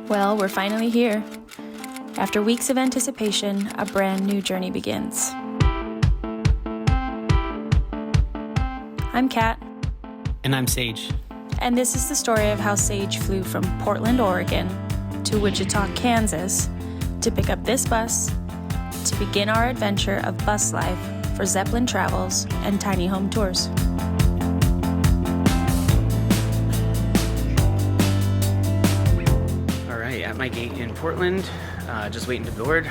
Well, we're finally here. After weeks of anticipation, a brand new journey begins. I'm Kat. And I'm Sage. And this is the story of how Sage flew from Portland, Oregon to Wichita, Kansas to pick up this bus to begin our adventure of bus life for Zeppelin Travels and Tiny Home Tours. At my gate in Portland, just waiting to board.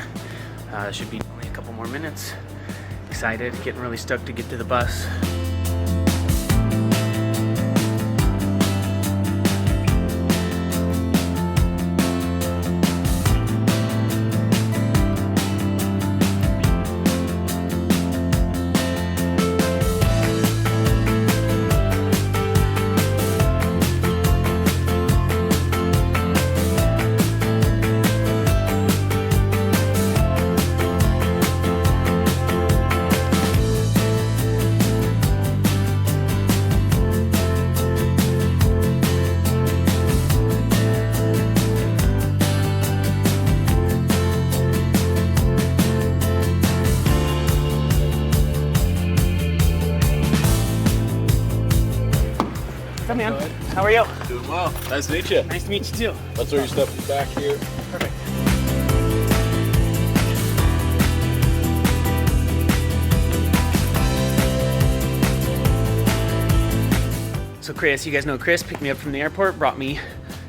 Should be only a couple more minutes. Excited, getting really stoked to get to the bus. What's up, man? How are you? Doing well. Nice to meet you. Nice to meet you too. Let's throw your stuff in the back here. Perfect. So Chris, you guys know Chris, picked me up from the airport, brought me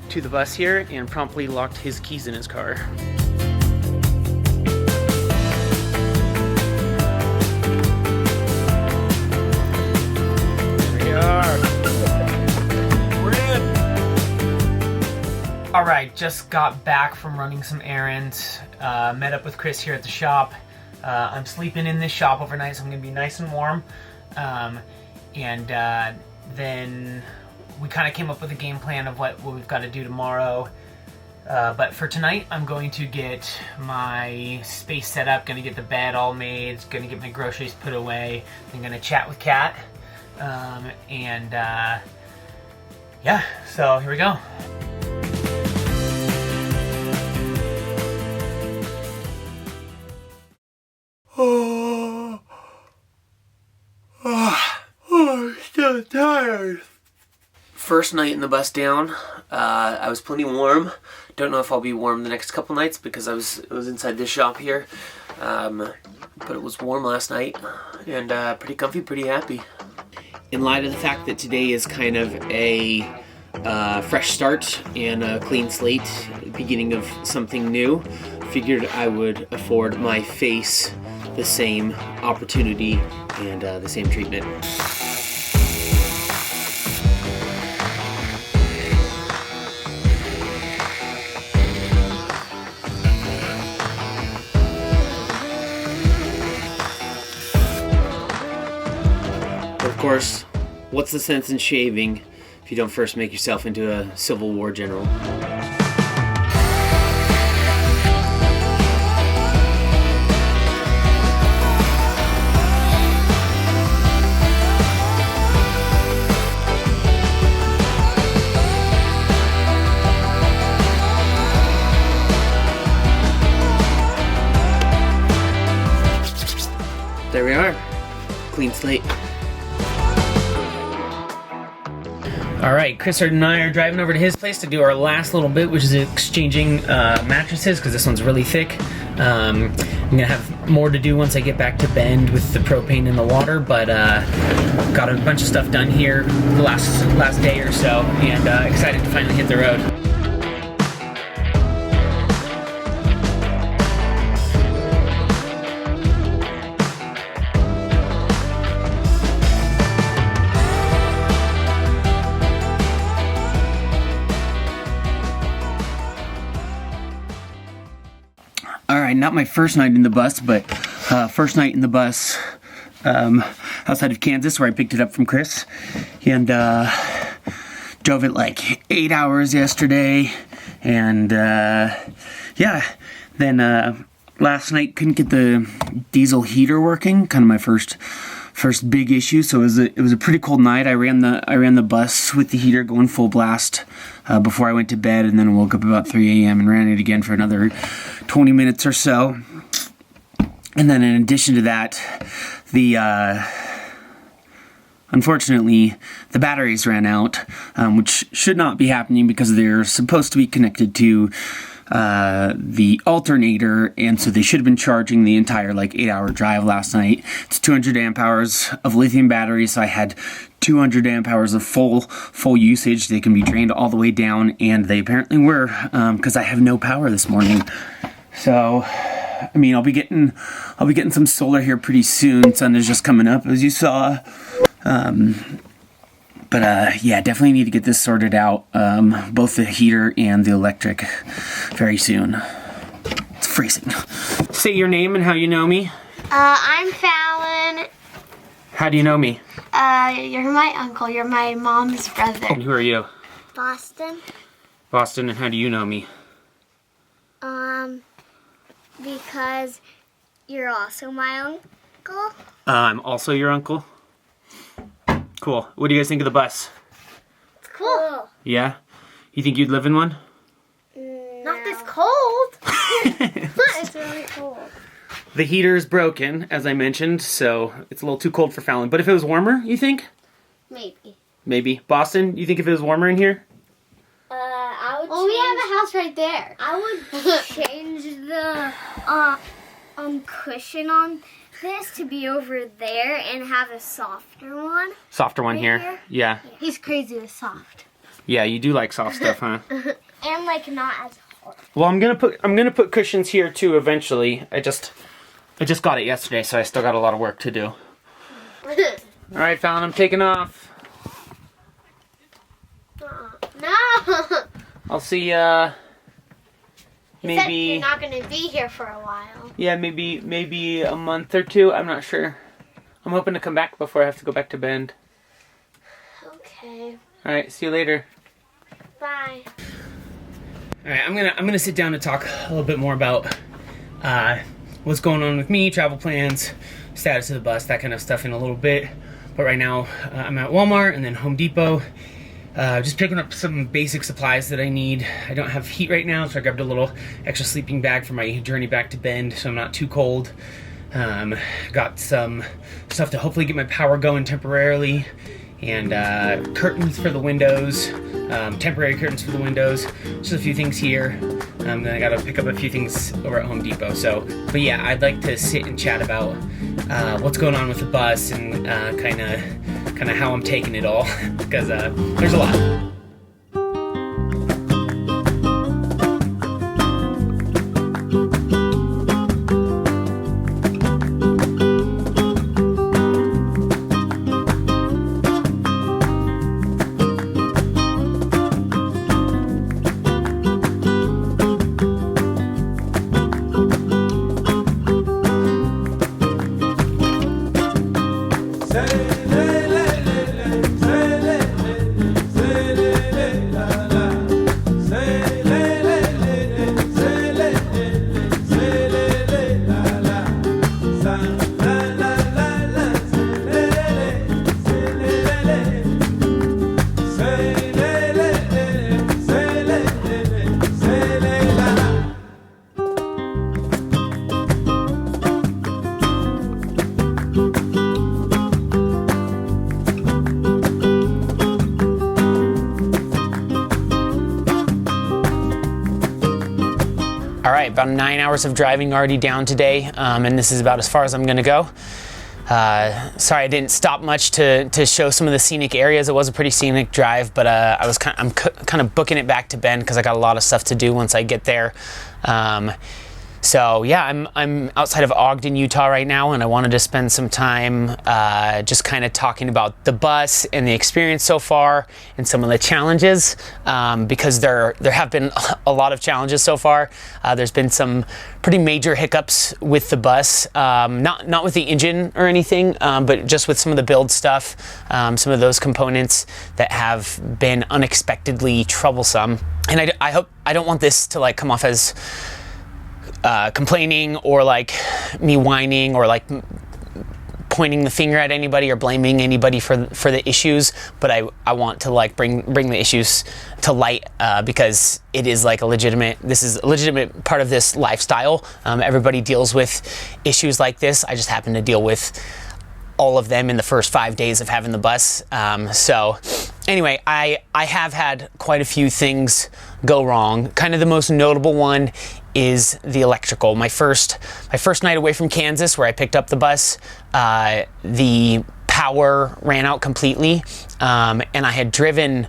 to the bus here, and promptly locked his keys in his car. All right, just got back from running some errands. Met up with Chris here at the shop. I'm sleeping in this shop overnight, so I'm gonna be nice and warm. Then we kind of came up with a game plan of what we've got to do tomorrow. But for tonight, I'm going to get my space set up, gonna get the bed all made, gonna get my groceries put away. I'm gonna chat with Kat. Yeah, so here we go. I'm still tired. First night in the bus down, I was plenty warm. Don't know if I'll be warm the next couple nights because I was inside this shop here. But it was warm last night and pretty comfy, pretty happy. In light of the fact that today is kind of a fresh start and a clean slate, beginning of something new, figured I would afford my face the same opportunity and the same treatment. Of course, what's the sense in shaving if you don't first make yourself into a Civil War general? There we are, clean slate. All right, Chris and I are driving over to his place to do our last little bit, which is exchanging mattresses, because this one's really thick. I'm gonna have more to do once I get back to Bend with the propane and the water, but got a bunch of stuff done here the last day or so, and excited to finally hit the road. All right, not my first night in the bus, but first night in the bus outside of Kansas, where I picked it up from Chris, and drove it like 8 hours yesterday, and yeah, then last night couldn't get the diesel heater working, kind of my first first big issue. So it was a pretty cold night. I ran the bus with the heater going full blast before I went to bed, and then woke up about 3 a.m. and ran it again for another 20 minutes or so. And then in addition to that, unfortunately, the batteries ran out, which should not be happening because they're supposed to be connected to the alternator, and so they should have been charging the entire 8-hour drive last night. It's 200 amp hours of lithium battery, so I had 200 amp hours of full usage. They can be drained all the way down, and they apparently were, because I have no power this morning. So, I mean, I'll be getting some solar here pretty soon. Sun is just coming up, as you saw. Yeah, definitely need to get this sorted out, both the heater and the electric, very soon. It's freezing. Say your name and how you know me. I'm Fallon. How do you know me? You're my uncle. You're my mom's brother. And who are you? Boston. Boston, and how do you know me? Because you're also my uncle. I'm also your uncle. Cool. What do you guys think of the bus? It's cool. Yeah? You think you'd live in one? No. Not this cold. It's really cold. The heater is broken, as I mentioned, so it's a little too cold for Fallon. But if it was warmer, you think? Maybe. Maybe. Boston, you think if it was warmer in here? I would. We have a house right there. I would change the cushion on this to be over there and have a softer one. Softer one right here? Yeah. He's crazy with soft. Yeah, you do like soft stuff, huh? And not as hard. Well, I'm gonna put cushions here too eventually. I just got it yesterday, so I still got a lot of work to do. All right, Fallon, I'm taking off. No. I'll see ya. Maybe you're not gonna be here for a while. Yeah, maybe a month or two. I'm not sure. I'm hoping to come back before I have to go back to Bend. Okay. All right, see you later. Bye. All right, I'm gonna sit down and talk a little bit more about what's going on with me, travel plans, status of the bus, that kind of stuff in a little bit. But right now, I'm at Walmart and then Home Depot. Just picking up some basic supplies that I need. I don't have heat right now, so I grabbed a little extra sleeping bag for my journey back to Bend, so I'm not too cold. Got some stuff to hopefully get my power going temporarily, and curtains for the windows, temporary curtains for the windows. Just a few things here. Then I gotta pick up a few things over at Home Depot. But yeah, I'd like to sit and chat about what's going on with the bus and kind of how I'm taking it all, because there's a lot. All right, about 9 hours of driving already down today, and this is about as far as I'm gonna go. Sorry I didn't stop much to show some of the scenic areas. It was a pretty scenic drive, but I'm kind of booking it back to Bend because I got a lot of stuff to do once I get there. So yeah, I'm outside of Ogden, Utah right now, and I wanted to spend some time just kind of talking about the bus and the experience so far and some of the challenges, because there have been a lot of challenges so far. There's been some pretty major hiccups with the bus, not with the engine or anything, but just with some of the build stuff, some of those components that have been unexpectedly troublesome. And I don't want this to come off as complaining or me whining or pointing the finger at anybody or blaming anybody for the issues, but I want to like bring the issues to light because it is like this is a legitimate part of this lifestyle. Everybody deals with issues like this. I just happen to deal with all of them in the first 5 days of having the bus. So anyway, I have had quite a few things go wrong. Kind of the most notable one is the electrical. My first night away from Kansas, where I picked up the bus, the power ran out completely, and I had driven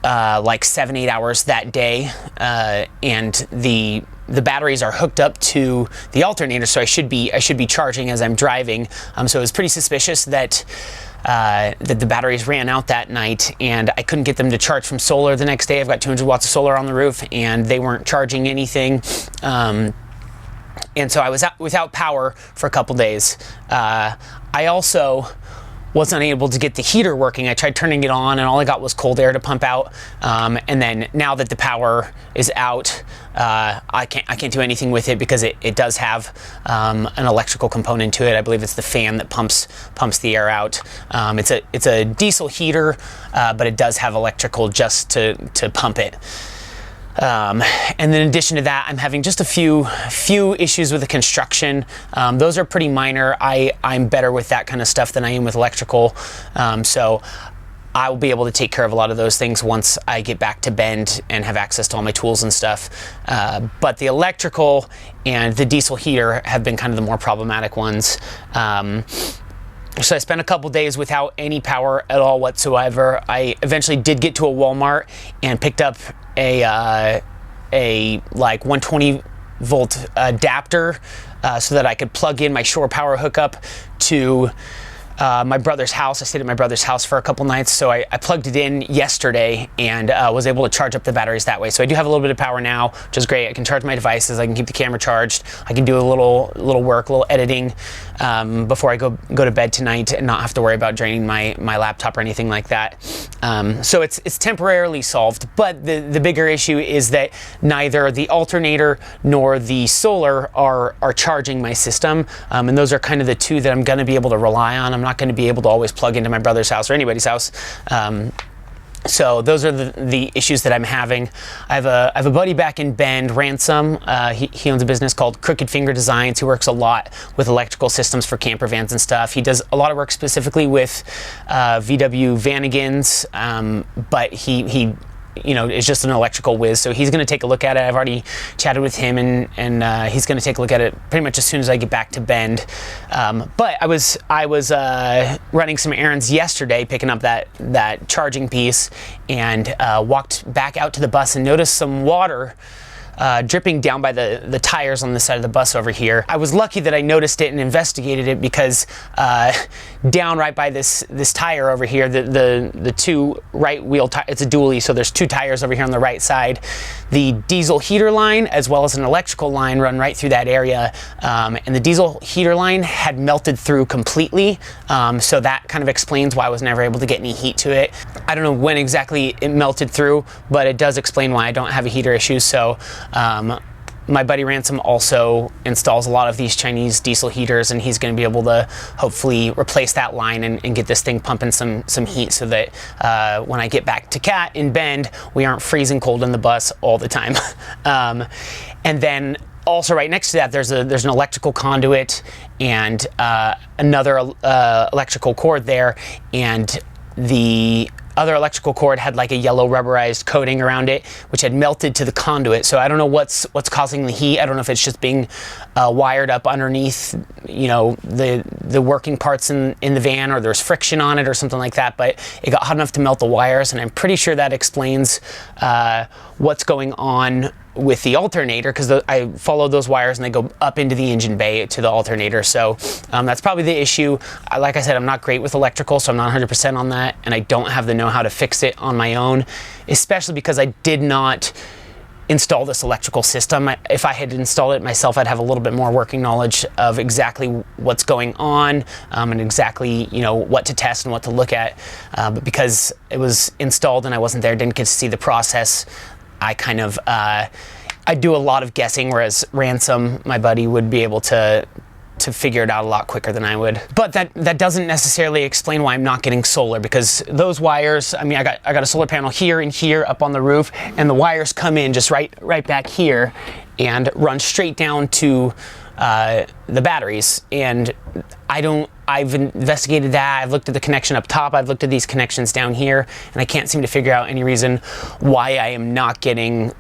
like 7-8 hours that day, and the batteries are hooked up to the alternator, so I should be charging as I'm driving. So it was pretty suspicious that the batteries ran out that night, and I couldn't get them to charge from solar the next day. I've got 200 watts of solar on the roof, and they weren't charging anything. And so I was without power for a couple days. I also was unable to get the heater working. I tried turning it on, and all I got was cold air to pump out. And then now that the power is out, I can't do anything with it because it does have an electrical component to it. I believe it's the fan that pumps the air out. It's a diesel heater, but it does have electrical just to pump it. And then in addition to that, I'm having just a few issues with the construction. Those are pretty minor. I'm better with that kind of stuff than I am with electrical. So I will be able to take care of a lot of those things once I get back to Bend and have access to all my tools and stuff. But the electrical and the diesel heater have been kind of the more problematic ones. So I spent a couple days without any power at all whatsoever. I eventually did get to a Walmart and picked up a like 120 volt adapter so that I could plug in my shore power hookup to my brother's house. I stayed at my brother's house for a couple nights, so I plugged it in yesterday and was able to charge up the batteries that way. So I do have a little bit of power now, which is great. I can charge my devices, I can keep the camera charged, I can do a little work, a little editing before I go to bed tonight and not have to worry about draining my laptop or anything like that. So it's temporarily solved, but the bigger issue is that neither the alternator nor the solar are charging my system, and those are kind of the two that I'm going to be able to rely on. I'm not going to be able to always plug into my brother's house or anybody's house. So those are the issues that I'm having. I have a buddy back in Bend, Ransom. He owns a business called Crooked Finger Designs. He works a lot with electrical systems for camper vans and stuff. He does a lot of work specifically with VW Vanagons, but he is just an electrical whiz, so he's going to take a look at it. I've already chatted with him, and he's going to take a look at it pretty much as soon as I get back to Bend. But I was running some errands yesterday, picking up that charging piece, and walked back out to the bus and noticed some water dripping down by the tires on the side of the bus over here. I was lucky that I noticed it and investigated it because down right by this tire over here, the two right wheel tires, it's a dually, so there's two tires over here on the right side. The diesel heater line as well as an electrical line run right through that area, and the diesel heater line had melted through completely, so that kind of explains why I was never able to get any heat to it. I don't know when exactly it melted through, but it does explain why I don't have a heater issue. So my buddy Ransom also installs a lot of these Chinese diesel heaters, and he's going to be able to hopefully replace that line and get this thing pumping some heat so that when I get back to Cat in Bend, we aren't freezing cold in the bus all the time. And then also right next to that, there's an electrical conduit and another electrical cord there, and the other electrical cord had like a yellow rubberized coating around it, which had melted to the conduit. So I don't know what's causing the heat. I don't know if it's just being wired up underneath, the working parts in the van, or there's friction on it or something like that. But it got hot enough to melt the wires, and I'm pretty sure that explains what's going on with the alternator, because I followed those wires and they go up into the engine bay to the alternator. So that's probably the issue. Like I said, I'm not great with electrical, so I'm not 100% on that, and I don't have the know-how to fix it on my own, especially because I did not install this electrical system. If I had installed it myself, I'd have a little bit more working knowledge of exactly what's going on, and exactly what to test and what to look at. But because it was installed and I wasn't there, didn't get to see the process, I kind of I do a lot of guessing, whereas Ransom, my buddy, would be able to to figure it out a lot quicker than I would. But that doesn't necessarily explain why I'm not getting solar, because those wires, I mean, I got a solar panel here and here up on the roof, and the wires come in just right back here and run straight down to the batteries. And I've investigated that. I've looked at the connection up top. I've looked at these connections down here, and I can't seem to figure out any reason why I am not getting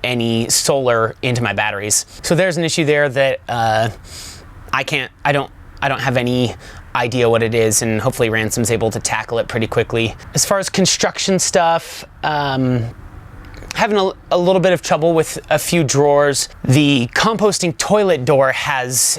any solar into my batteries. So there's an issue there that I don't have any idea what it is, and hopefully Ransom's able to tackle it pretty quickly. As far as construction stuff, having a little bit of trouble with a few drawers. The composting toilet door has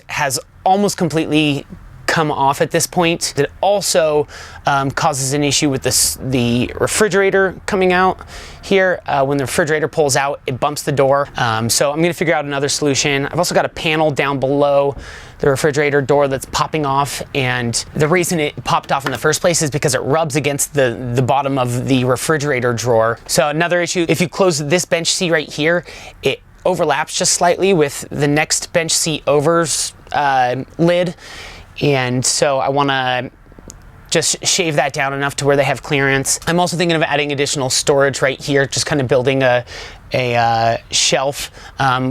almost completely come off at this point. It also causes an issue with the refrigerator coming out here. When the refrigerator pulls out, it bumps the door. So I'm gonna figure out another solution. I've also got a panel down below the refrigerator door that's popping off, and the reason it popped off in the first place is because it rubs against the bottom of the refrigerator drawer. So another issue, if you close this bench seat right here, it overlaps just slightly with the next bench seat over's lid. And so I want to just shave that down enough to where they have clearance. I'm also thinking of adding additional storage right here, just kind of building a shelf,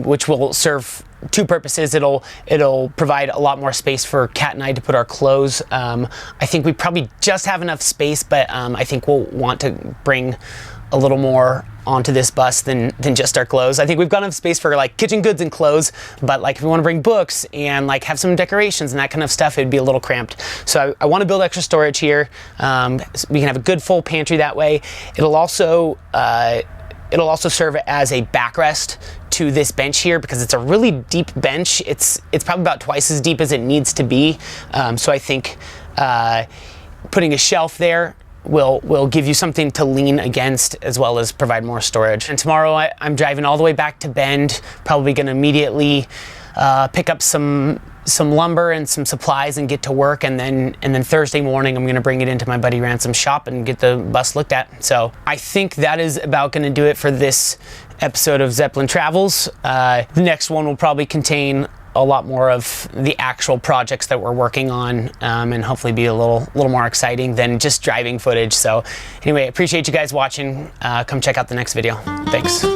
which will serve two purposes. It'll provide a lot more space for Kat and I to put our clothes. I think we probably just have enough space, but I think we'll want to bring a little more onto this bus than just our clothes. I think we've got enough space for like kitchen goods and clothes, but like if we want to bring books and like have some decorations and that kind of stuff, it'd be a little cramped. So I want to build extra storage here. So we can have a good full pantry that way. It'll also serve as a backrest to this bench here, because it's a really deep bench. It's probably about twice as deep as it needs to be. So I think putting a shelf there will give you something to lean against, as well as provide more storage. And tomorrow I'm driving all the way back to Bend, probably gonna immediately pick up some lumber and some supplies and get to work, and then Thursday morning I'm gonna bring it into my buddy Ransom's shop and get the bus looked at. So I think that is about gonna do it for this episode of Zeppelin Travels. The next one will probably contain a lot more of the actual projects that we're working on, and hopefully be a little more exciting than just driving footage. So anyway, appreciate you guys watching. Come check out the next video. Thanks.